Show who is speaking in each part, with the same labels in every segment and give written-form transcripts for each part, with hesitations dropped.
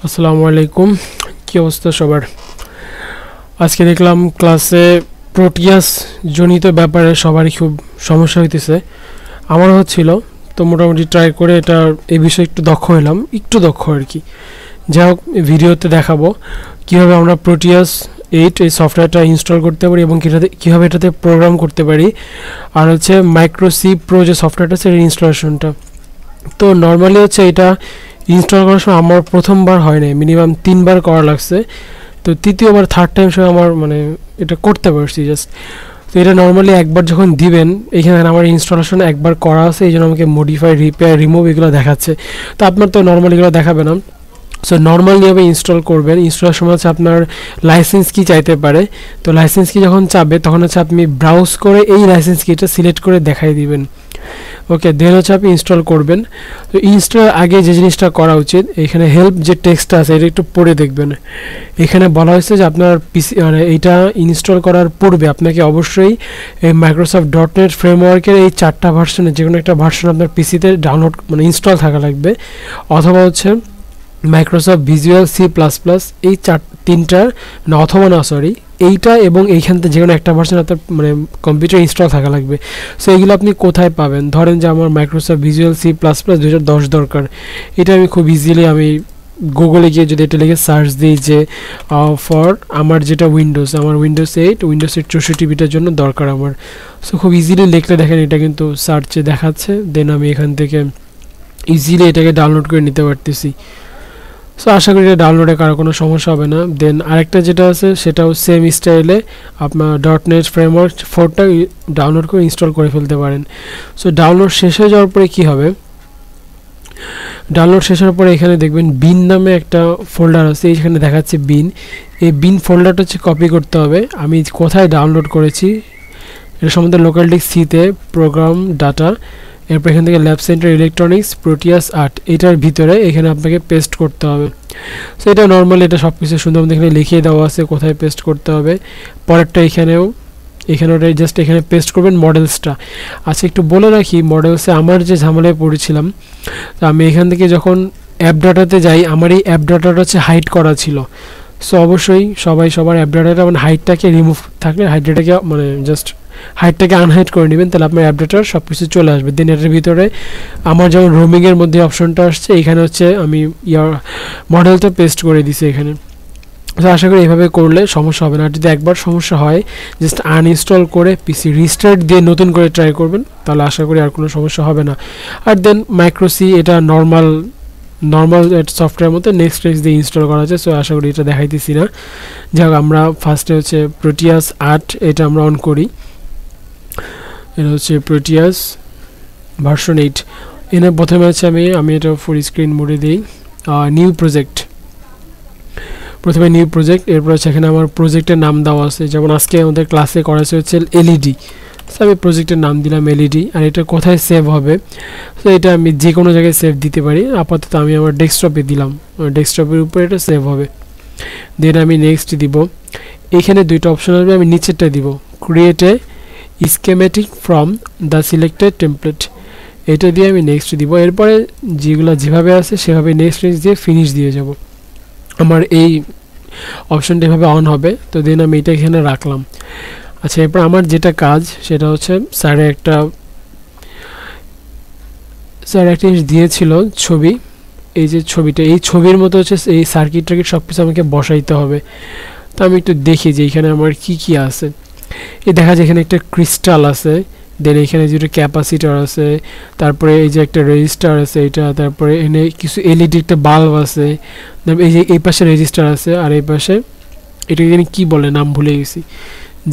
Speaker 1: আসসালামু আলাইকুম, কি অবস্থা সবার? আজকে দেখলাম ক্লাসে প্রোটিয়াস জনিত ব্যাপারে সবারই খুব সমস্যা হইতেছে, আমারও হচ্ছিল। তো মোটামুটি ট্রাই করে এটা এই বিষয়ে একটু দক্ষ হলাম, একটু দক্ষ আর কি। যাই হোক, ভিডিওতে দেখাবো কীভাবে আমরা প্রোটিয়াস 8 এই সফটওয়্যারটা ইনস্টল করতে পারি এবং কীভাবে এটাতে প্রোগ্রাম করতে পারি, আর হচ্ছে মাইক্রো সি প্রো যে সফটওয়্যারটা সেটার ইনস্টলেশনটা। তো নর্মালি হচ্ছে এটা ইনস্টল করার সময় আমার প্রথমবার হয় নাই, মিনিমাম 3বার করা লাগছে। তো তৃতীয়বার থার্ড টাইম সময় আমার এটা করতে পারছি জাস্ট। তো এটা নর্মালি একবার যখন দিবেন, এখানে আমার ইনস্টলেশন একবার করা আছে, এই জন্য আমাকে মডিফাই, রিপেয়ার, রিমুভ এগুলো দেখাচ্ছে। তো আপনার তো নর্মালি এগুলো দেখাবে না। সো নর্মাল নিয়ে ইনস্টল করবেন। ইনস্টলের সময় হচ্ছে আপনার লাইসেন্স কি চাইতে পারে। তো লাইসেন্স কি যখন চাবে তখন হচ্ছে আপনি ব্রাউজ করে এই লাইসেন্স কিটা সিলেক্ট করে দেখাই দিবেন। ওকে, দেন হচ্ছে আপনি ইনস্টল করবেন। তো ইনস্টল আগে যে জিনিসটা করা উচিত, এখানে হেল্প যে টেক্সটটা আছে এটা একটু পড়ে দেখবেন। এখানে বলা হয়েছে যে আপনার পিসি এইটা ইনস্টল করার পূর্বে আপনাকে অবশ্যই এই মাইক্রোসফট .NET ফ্রেমওয়ার্কের এই 4টা ভার্সনে যে কোনো একটা ভার্সন আপনার পিসিতে ডাউনলোড ইনস্টল থাকা লাগবে, অথবা হচ্ছে মাইক্রোসফট ভিজুয়াল C++, এই তিনটার অথবা না সরি এইটা এবং এইখান থেকে যে কোনো একটা ভার্সন আপনার কম্পিউটার ইনস্টল থাকা লাগবে। সো এইগুলো আপনি কোথায় পাবেন? ধরেন যে আমার মাইক্রোসফট ভিজুয়াল C++ 2010 দরকার, এটা আমি খুব ইজিলি আমি গুগলে গিয়ে যদি এটা লিখে সার্চ দিই যে ফর আমার যেটা আমার উইন্ডোজ 8 64 বিটার জন্য দরকার আমার। সো খুব ইজিলি লিখলে দেখেন এটা কিন্তু সার্চে দেখাচ্ছে, দেন আমি এখান থেকে ইজিলি এটাকে ডাউনলোড করে নিতে পারতেছি। সো আশা করি এটা ডাউনলোডে কারো কোনো সমস্যা হবে না। দেন আরেকটা যেটা আছে সেটাও সেম স্টাইলে আপনার .NET ফ্রেমওয়ার্ক 4টা ডাউনলোড করে ইনস্টল করে ফেলতে পারেন। সো ডাউনলোড শেষ হয়ে যাওয়ার পরে কী হবে, ডাউনলোড শেষ হওয়ার পরে এখানে দেখবেন বিন নামে একটা ফোল্ডার আছে, এইখানে দেখাচ্ছে বিন। এই বিন ফোল্ডারটা হচ্ছে কপি করতে হবে। আমি কোথায় ডাউনলোড করেছি এর সম্বন্ধে লোকাল ডিস্ক সিতে প্রোগ্রাম ডাটা, এরপর এখান থেকে ল্যাব সেন্টার ইলেকট্রনিক্স প্রোটিয়াস 8 এটার ভিতরে এখানে আপনাকে পেস্ট করতে হবে। সো এটা নর্মালি এটা সব কিছু সুন্দর এখানে লিখিয়ে দেওয়া আছে কোথায় পেস্ট করতে হবে। পরেরটা এখানে ওটাই জাস্ট এখানে পেস্ট করবেন মডেলসটা। আচ্ছা, একটু বলে রাখি, মডেলসে আমার যে ঝামেলায় পড়েছিলাম, তো আমি এখান থেকে যখন অ্যাপ ডাটাতে যাই, আমার এই অ্যাপ ডাটাটা হচ্ছে হাইড করা ছিল। সো অবশ্যই সবার অ্যাপ ডাটাটা হাইটটাকে রিমুভ থাকলে হাইডটাকে জাস্ট হাইটটাকে আনহাইড করে নেবেন, তাহলে আপনার অ্যাপ ডাটার সব কিছু চলে আসবে। দেন এটার ভিতরে আমার যেমন রোমিংয়ের মধ্যে অপশনটা আসছে, এখানে হচ্ছে আমি মডেলটা পেস্ট করে দিছি এখানে। তো আশা করি এইভাবে করলে সমস্যা হবে না। আর যদি একবার সমস্যা হয়, জাস্ট আনইনস্টল করে পিসি রিস্টার্ট দিয়ে নতুন করে ট্রাই করবেন, তাহলে আশা করি আর কোনো সমস্যা হবে না। আর দেন মাইক্রো সি এটা নর্মাল সফটওয়্যার মধ্যে নেক্সট দিয়ে ইনস্টল করা আছে। সো আশা করি এটা দেখাইতেছি না। যাই হোক, আমরা ফার্স্টে হচ্ছে প্রোটিয়াস 8 এটা আমরা অন করি। এটা হচ্ছে প্রোটিয়াস ভার্সন 8। এনে প্রথমে হচ্ছে আমি এটা ফুল স্ক্রিন মোডে দিই। নিউ প্রজেক্ট, প্রথমে নিউ প্রজেক্ট, এরপর হচ্ছে এখানে আমার প্রজেক্টের নাম দেওয়া আছে। যেমন আজকে আমাদের ক্লাসে করা হচ্ছে LED, সো আমি প্রজেক্টের নাম দিলাম LED। আর এটা কোথায় সেভ হবে, তো এটা আমি যে কোনো জায়গায় সেভ দিতে পারি। আপাতত আমি আমার ডেস্কটপে দিলাম, ডেস্কটপের উপরে এটা সেভ হবে। দেন আমি নেক্সট দিব। এখানে দুইটা অপশন আসবে, আমি নিচেরটা দিব create a schematic from the selected template, এটা দিয়ে আমি নেক্সট দিব। এরপরে যেগুলো যেভাবে আছে সেভাবে নেক্সট দিয়ে ফিনিশ দিয়ে যাব। আমার এই অপশনটা এভাবে অন হবে। তো দেন আমি এটা এখানে রাখলাম। আচ্ছা, এরপর আমার যেটা কাজ সেটা হচ্ছে স্যার একটা জিনিস দিয়েছিল ছবি, এই যে ছবিটা, এই ছবির মতো হচ্ছে এই সার্কিট সব কিছু আমাকে বসাইতে হবে। তো আমি একটু দেখি যে এখানে আমার কি আছে। এই দেখা যায় এখানে একটা ক্রিস্টাল আছে, দেন এখানে যেটা ক্যাপাসিটার আছে, তারপরে এই যে একটা রেজিস্টার আছে এটা, তারপরে এখানে কিছু LED একটা বাল্ব আছে, এই যে এই পাশে রেজিস্টার আছে, আর এই পাশে এটাকে জানি কী বলে, নাম ভুলে গেছি।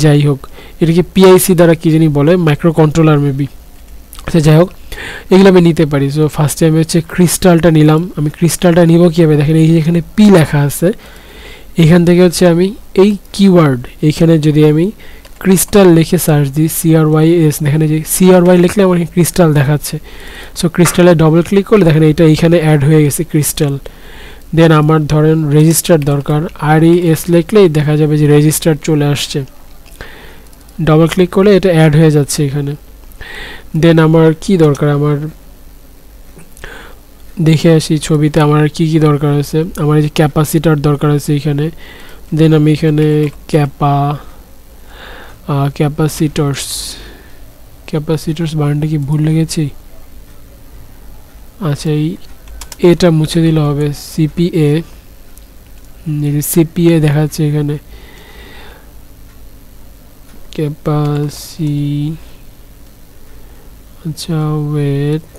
Speaker 1: যাই হোক, এটাকে PIC দ্বারা কী জানি বলে, মাইক্রো কন্ট্রোলার মেবি। আচ্ছা, যাই হোক, এগুলো আমি নিতে পারি। সো ফার্স্টে আমি হচ্ছে ক্রিস্টালটা নিলাম। আমি ক্রিস্টালটা নিব কীভাবে, দেখেন এই যে এখানে P লেখা আছে, এখান থেকে হচ্ছে আমি এই কিওয়ার্ড এইখানে যদি আমি ক্রিস্টাল লিখে সার্চ দিই CRYS, দেখেন যে CRY লিখলে আমার ক্রিস্টাল দেখাচ্ছে। সো ক্রিস্টালে ডবল ক্লিক করলে দেখেন এইটা এইখানে অ্যাড হয়ে গেছে ক্রিস্টাল। দেন আমার ধরেন রেজিস্টার দরকার, RES লিখলেই দেখা যাবে যে রেজিস্টার চলে আসছে। ডবল ক্লিক করলে এটা অ্যাড হয়ে যাচ্ছে এখানে। দেন আমার কি দরকার, আমার দেখে আসি ছবিতে আমার কি কি দরকার আছে। আমার এই যে ক্যাপাসিটার দরকার আছে এখানে, দেন আমি এখানে ক্যাপাসিটার্স বানানটা কি ভুল লেগেছি। আচ্ছা এটা মুছে দিলে হবে, সিপিএ দেখাচ্ছে এখানে, আচ্ছা ওয়েট,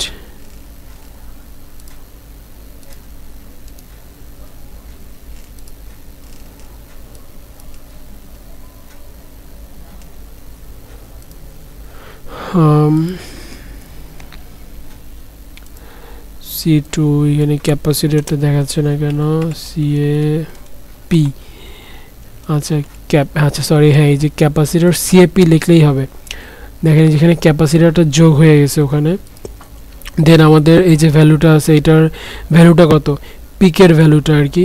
Speaker 1: C2 এখানে ক্যাপাসিটরটা দেখাচ্ছে না কেন, CAP, আচ্ছা আচ্ছা সরি, হ্যাঁ এই যে ক্যাপাসিটর CAP লিখলেই হবে। দেখেন যেখানে ক্যাপাসিটরটা যোগ হয়ে গেছে ওখানে। দেন আমাদের এই যে ভ্যালুটা আছে, এটার ভ্যালুটা কত, পিকের ভ্যালুটা আর কি,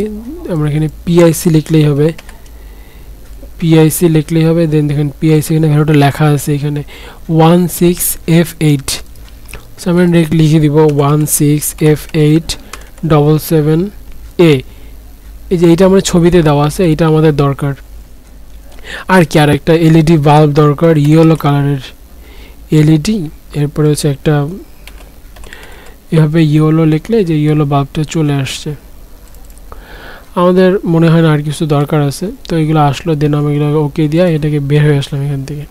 Speaker 1: আমরা এখানে PIC লিখলেই হবে, দেন দেখেন PIC এখানে ভ্যালুটা লেখা আছে এখানে 16F8, আমরা লিখে দিব 16F877A। এই যে এইটা আমার ছবিতে দেওয়া আছে, এইটা আমাদের দরকার। আর কি, আর একটা LED বাল্ব দরকার, ইয়েলো কালারের LED, এরপরে হচ্ছে একটা এভাবে ইয়েলো লিখলে যে ইয়েলো বাল্বটা চলে আসছে। আমাদের মনে হয় না আর কিছু দরকার আছে, তো এগুলো আসলো, দেন আমি এগুলো ওকে দিয়া এটাকে বের হয়ে আসলাম এখান থেকে।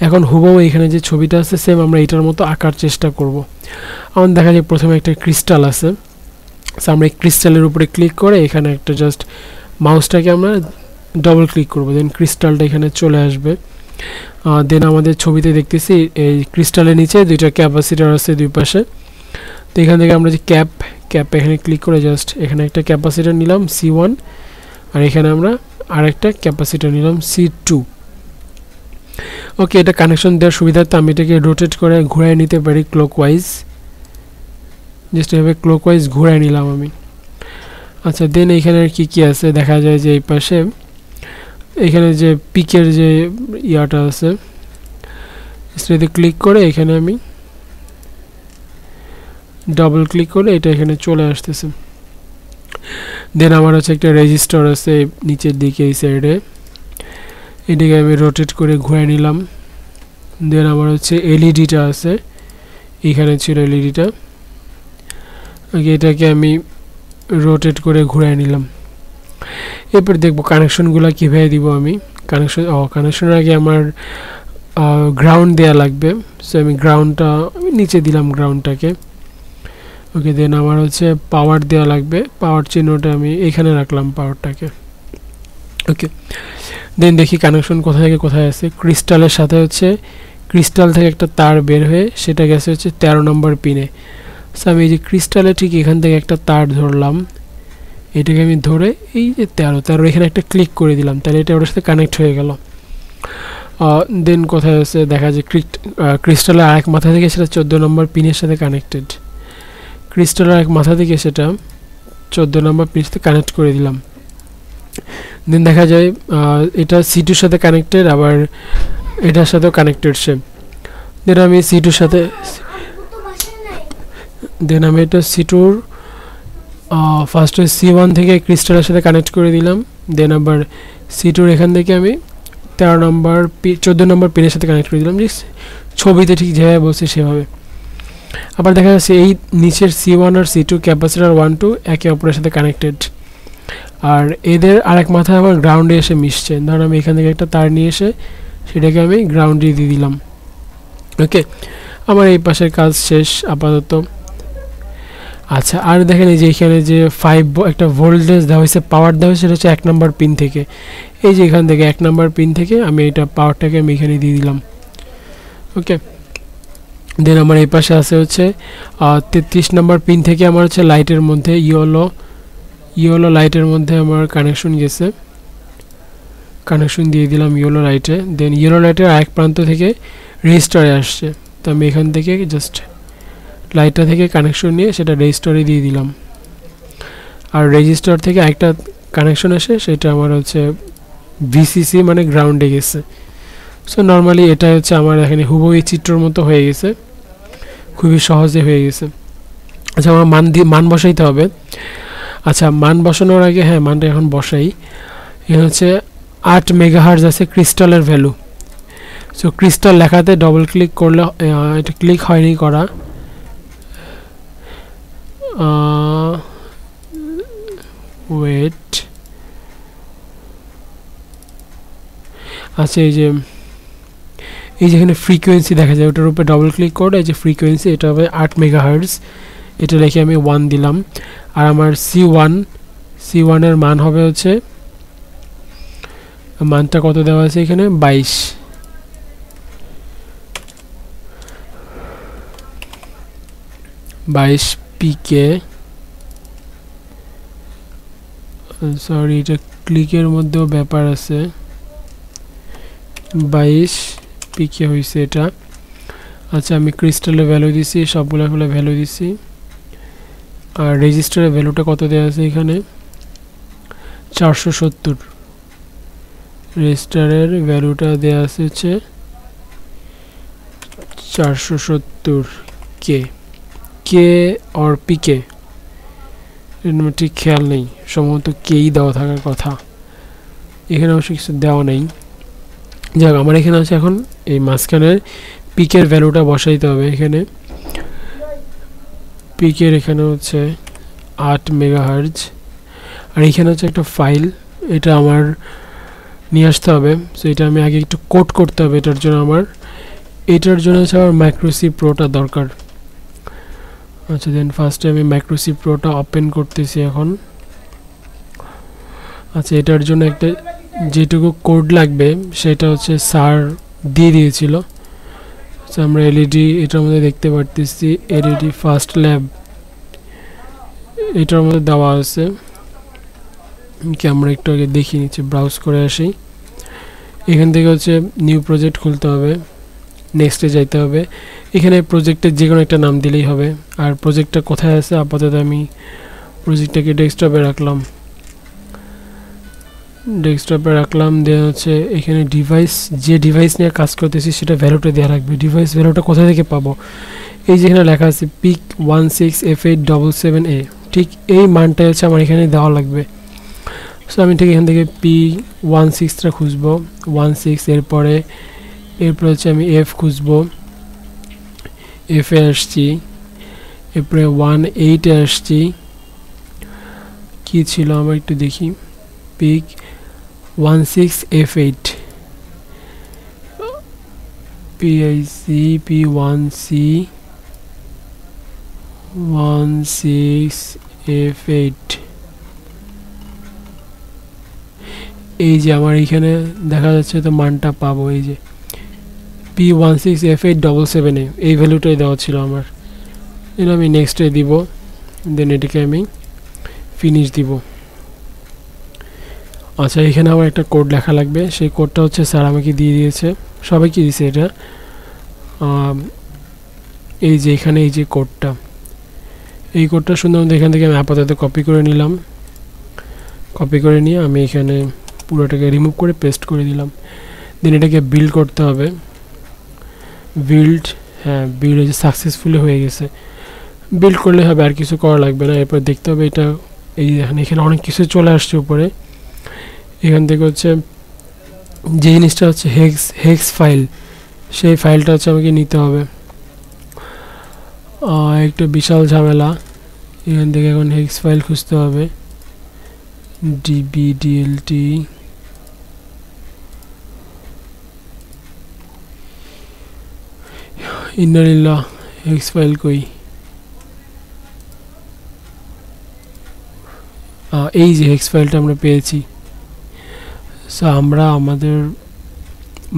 Speaker 1: এখন হুবহু এখানে যে ছবিটা আছে সেম আমরা এটার মতো আঁকার চেষ্টা করব। আমার দেখা যায় প্রথমে একটা ক্রিস্টাল আছে, আমরা এই ক্রিস্টালের উপরে ক্লিক করে এখানে একটা জাস্ট মাউসটাকে আমরা ডবল ক্লিক করব, দেন ক্রিস্টালটা এখানে চলে আসবে। দেন আমাদের ছবিতে দেখতেছি এই ক্রিস্টালের নিচে দুইটা ক্যাপাসিটর আছে দুই পাশে। তো এখান থেকে আমরা যে ক্যাপ এখানে ক্লিক করে জাস্ট এখানে একটা ক্যাপাসিটর নিলাম C1, আর এখানে আমরা আরেকটা ক্যাপাসিটর নিলাম C2। ওকে, এটা কানেকশন দেওয়ার সুবিধার্থে আমি এটাকে রোটেট করে ঘুরাই নিতে পারি ক্লকওয়াইজ, জাস্ট এভাবে ক্লকওয়াইজ ঘুরাই নিলাম আমি। আচ্ছা, দেন এইখানে আর কি আছে দেখা যায় যে এই পাশে এখানে যে পিকের যে ইয়াটা আছে সেটাতে ক্লিক করে এখানে আমি ডাবল ক্লিক করে এটা এখানে চলে আসতেছে। দেন আমার হচ্ছে একটা রেজিস্টার আছে নিচের দিকে এই সাইডে, এটাকে আমি রোটেট করে ঘুরে নিলাম। দেন আমার হচ্ছে এলইডিটা আছে, এখানে ছিল এলইডিটা, ওকে এটাকে আমি রোটেট করে ঘুরে নিলাম। এরপর দেখব কানেকশনগুলো কীভাবে দিব আমি। কানেকশনের আগে আমার গ্রাউন্ড দেওয়া লাগবে, সো আমি গ্রাউন্ডটা নিচে দিলাম গ্রাউন্ডটাকে। ওকে, দেন আমার হচ্ছে পাওয়ার দেওয়া লাগবে, পাওয়ার চিহ্নটা আমি এখানে রাখলাম পাওয়ারটাকে। ওকে, দেন দেখি কানেকশন কোথা থেকে কোথায় আছে। ক্রিস্টালের সাথে হচ্ছে ক্রিস্টাল থেকে একটা তার বের হয়ে সেটা গেছে হচ্ছে 13 নম্বর পিনে। সো আমি এই যে ক্রিস্টালে ঠিক এখান থেকে একটা তার ধরলাম, এটাকে আমি ধরে এই যে 13 এখানে একটা ক্লিক করে দিলাম, তাহলে এটা ওটার সাথে কানেক্ট হয়ে গেল। দেন কোথায় আছে দেখা যায় ক্রিস্টালের আরেক মাথা থেকে সেটা 14 নম্বর পিনের সাথে কানেক্টেড, ক্রিস্টালের এক মাথা থেকে সেটা 14 নম্বর পিনের সাথে কানেক্ট করে দিলাম। দেন দেখা যায় এটা C2 সাথে কানেক্টেড, আবার এটার সাথেও কানেক্টেড সেম। দেন আমি C2 সাথে এটা C2 ফার্স্টে C1 থেকে ক্রিস্টালের সাথে কানেক্ট করে দিলাম। দেন আবার C2 এখান থেকে আমি 14 নম্বর পিনের সাথে কানেক্ট করে দিলাম, যে ছবিতে ঠিক যেভাবে বলছে সেভাবে। আবার দেখা যাচ্ছে এই নিচের C1 আর C2 ক্যাপাসিটর 1, 2 একে অপরের সাথে কানেক্টেড, আর এদের আরেক মাথা আবার গ্রাউন্ডে এসে মিশছে। ধরুন আমি এখান থেকে একটা তার নিয়ে এসে সেটাকে আমি গ্রাউন্ডে দিয়ে দিলাম। ওকে, আমার এই পাশের কাজ শেষ আপাতত। আচ্ছা, আর দেখেন এই যে এখানে যে একটা ভোল্টেজ দেওয়া হয়েছে, পাওয়ার দেওয়া হয়েছে, সেটা হচ্ছে 1 নম্বর পিন থেকে। এই যে এখান থেকে 1 নম্বর পিন থেকে আমি এটা পাওয়ারটাকে আমি এখানে দিয়ে দিলাম। ওকে, দেন আমার এই পাশে আছে হচ্ছে 33 নম্বর পিন থেকে আমার হচ্ছে লাইটের মধ্যে ইয়েলো লাইটের মধ্যে আমার কানেকশন গেছে, কানেকশন দিয়ে দিলাম ইয়েলো লাইটে। দেন ইয়েলো লাইটের আরেক প্রান্ত থেকে রেজিস্টারে আসছে, তো আমি এখান থেকে জাস্ট লাইটটা থেকে কানেকশন নিয়ে সেটা রেজিস্টারে দিয়ে দিলাম। আর রেজিস্টার থেকে একটা কানেকশন আসে, সেটা আমার হচ্ছে VCC মানে গ্রাউন্ডে গেছে। সো নর্মালি এটা হচ্ছে আমার এখানে হুবহু এই চিত্রের মতো হয়ে গেছে, খুবই সহজে হয়ে গেছে। আচ্ছা আমার মান বসাইতে হবে। আচ্ছা মান বসানোর আগে হ্যাঁ মানটা এখন বসাই। এখানে হচ্ছে 8 মেগাহার্জ আছে ক্রিস্টালের ভ্যালু। সো ক্রিস্টাল লেখাতে ডবল ক্লিক করলে এটা ক্লিক হয়নি করা। ওয়েট, আচ্ছা এই যে এখানে ফ্রিকোয়েন্সি দেখা যায়, ওটার উপরে ডবল ক্লিক করে এই যে ফ্রিকোয়েন্সি, এটা হবে 8 মেগাহার্জ, এটা লিখে আমি 1 দিলাম। আর আমার C1 এর মান হবে হচ্ছে, মানটা কত দেওয়া আছে এখানে 22 পিকে। সরি এটা ক্লিকের মধ্যেও ব্যাপার আছে, 22 পিকে হয়েছে এটা। আচ্ছা আমি ক্রিস্টালের ভ্যালু দিছি, সবগুলো ভ্যালু দিছি। আর রেজিস্টারের ভ্যালুটা কত দেওয়া আছে এখানে 470। রেজিস্টারের ভ্যালুটা দেওয়া আছে হচ্ছে 470 কে আর পিকে, ঠিক খেয়াল নেই, সম্ভবত কেই দেওয়া থাকার কথা, এখানে অবশ্য কিছু দেওয়া নেই। যাক আমার এখানে আছে এখন এই মাঝখানের পিকের ভ্যালুটা বসাইতে হবে। এখানে পিকের এখানে হচ্ছে 8 মেগাহার্জ, আর এখানে হচ্ছে একটা ফাইল, এটা আমার নিয়ে আসতে হবে। সো এটা আমি আগে একটু কোড করতে হবে, এটার জন্য হচ্ছে আমার মাইক্রোসি প্রোটা দরকার। আচ্ছা দেন ফার্স্টে আমি মাইক্রোসি প্রোটা ওপেন করতেছি এখন। আচ্ছা এটার জন্য একটা যেটুকু কোড লাগবে সেটা হচ্ছে স্যার দিয়ে দিয়েছিল। আচ্ছা আমরা এলইডি এটার মধ্যে দেখতে পারতেছি, এলইডি ফার্স্ট ল্যাব এটার মধ্যে দেওয়া আছে। কি আমরা একটু আগে দেখি নিচ্ছি, ব্রাউজ করে আসি। এখান থেকে হচ্ছে নিউ প্রজেক্ট খুলতে হবে, নেক্সটে যাইতে হবে। এখানে প্রজেক্টের যে কোনো একটা নাম দিলেই হবে। আর প্রজেক্টটা কোথায় আছে, আপাতত আমি প্রজেক্টটাকে ডেস্কটপে রাখলাম। দেন হচ্ছে এখানে ডিভাইস, যে ডিভাইস নিয়ে কাজ করতেছি সেটা ভ্যালুটা দেওয়া রাখবে। ডিভাইস ভ্যালুটা কোথা থেকে পাবো, এই যেখানে লেখা আছে পিক 16F877A, ঠিক এই মানটা হচ্ছে আমার এখানে দেওয়া লাগবে। সো আমি ঠিক এখান থেকে P16টা খুঁজবো, 16, এরপরে হচ্ছে আমি F খুঁজবো, F এ আসছি, এরপরে 18 এ আসছি। কি ছিল আমার একটু দেখি, পিক 16F8 P1C 16F8, এই যে আমার এইখানে দেখা যাচ্ছে তো মানটা পাবো, এই যে P16F877A, এই ভ্যালুটাই দেওয়া ছিল আমার। দেন আমি নেক্সটে দিব, দেন এটাকে আমি ফিনিশ দিব। আচ্ছা এখানে আমার একটা কোড লেখা লাগবে, সেই কোডটা হচ্ছে স্যার আমাকে দিয়ে দিয়েছে, সবাইকে দিয়েছে এটা। এই যে এখানে এই যে কোডটা, এই কোডটা সুন্দর এখান থেকে আমি আপাতত কপি করে নিলাম। কপি করে নিয়ে আমি এখানে পুরোটাকে রিমুভ করে পেস্ট করে দিলাম। দেন এটাকে বিল্ড করতে হবে। বিল্ড, হ্যাঁ বিল্ড হয়েছে, সাকসেসফুলি হয়ে গেছে। বিল্ড করলে হবে, আর কিছু করা লাগবে না। এরপর দেখতে হবে এটা, এই এখানে অনেক কিছু চলে আসছে উপরে। এখান থেকে হচ্ছে যে জিনিসটা হচ্ছে হেক্স ফাইল, সেই ফাইলটা হচ্ছে আমাকে নিতে হবে। একটা বিশাল ঝামেলা, এখান থেকে এখন হেক্স ফাইল খুঁজতে হবে। DBDLT, ইন্নালিল্লাহ, হেক্স ফাইল কই, এই যে হেক্স ফাইলটা আমরা পেয়েছি। সো আমরা আমাদের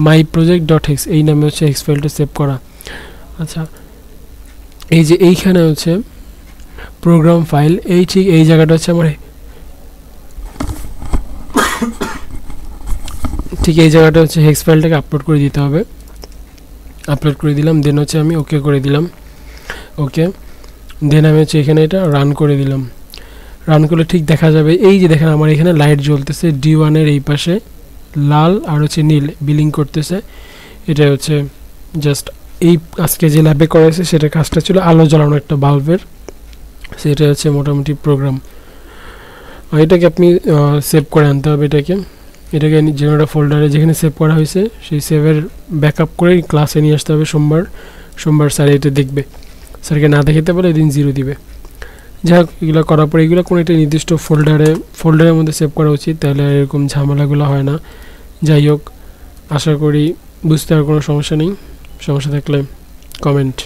Speaker 1: মাই প্রজেক্ট ডট হেক্স এই নামে হচ্ছে হেক্স ফাইলটা সেভ করা। আচ্ছা এই যে এইখানে হচ্ছে প্রোগ্রাম ফাইল, এই ঠিক এই জায়গাটা হচ্ছে আমার, ঠিক এই জায়গাটা হচ্ছে হেক্স ফাইলটাকে আপলোড করে দিতে হবে। আপলোড করে দিলাম, দেন হচ্ছে আমি ওকে করে দিলাম। ওকে, দেন আমি হচ্ছে এখানে এটা রান করে দিলাম। রান করলে ঠিক দেখা যাবে, এই যে দেখেন আমার এখানে লাইট জ্বলতেছে, D1 এর এই পাশে লাল আর হচ্ছে নীল বিলিং করতেছে। এটা হচ্ছে জাস্ট এই আজকে যে ল্যাবে করেছে সেটা কাজটা ছিল আলো জ্বালানো একটা বাল্বের। সেটা হচ্ছে মোটামুটি প্রোগ্রাম। এটাকে আপনি সেভ করে আনতে হবে। এটাকে যে কোনো একটা ফোল্ডারে যেখানে সেভ করা হয়েছে সেই সেভের ব্যাকআপ করে ক্লাসে নিয়ে আসতে হবে সোমবার স্যার এটা দেখবে, স্যারকে না দেখাতে পারলে এদিন 0 দিবে। যাই হোক, এগুলো করার পরে এগুলো কোনো একটা নির্দিষ্ট ফোল্ডারের মধ্যে সেভ করা উচিত, তাহলে এরকম ঝামেলাগুলো হয় না। যাই হোক, আশা করি বুঝতে আর কোনো সমস্যা নেই। সমস্যা থাকলে কমেন্ট।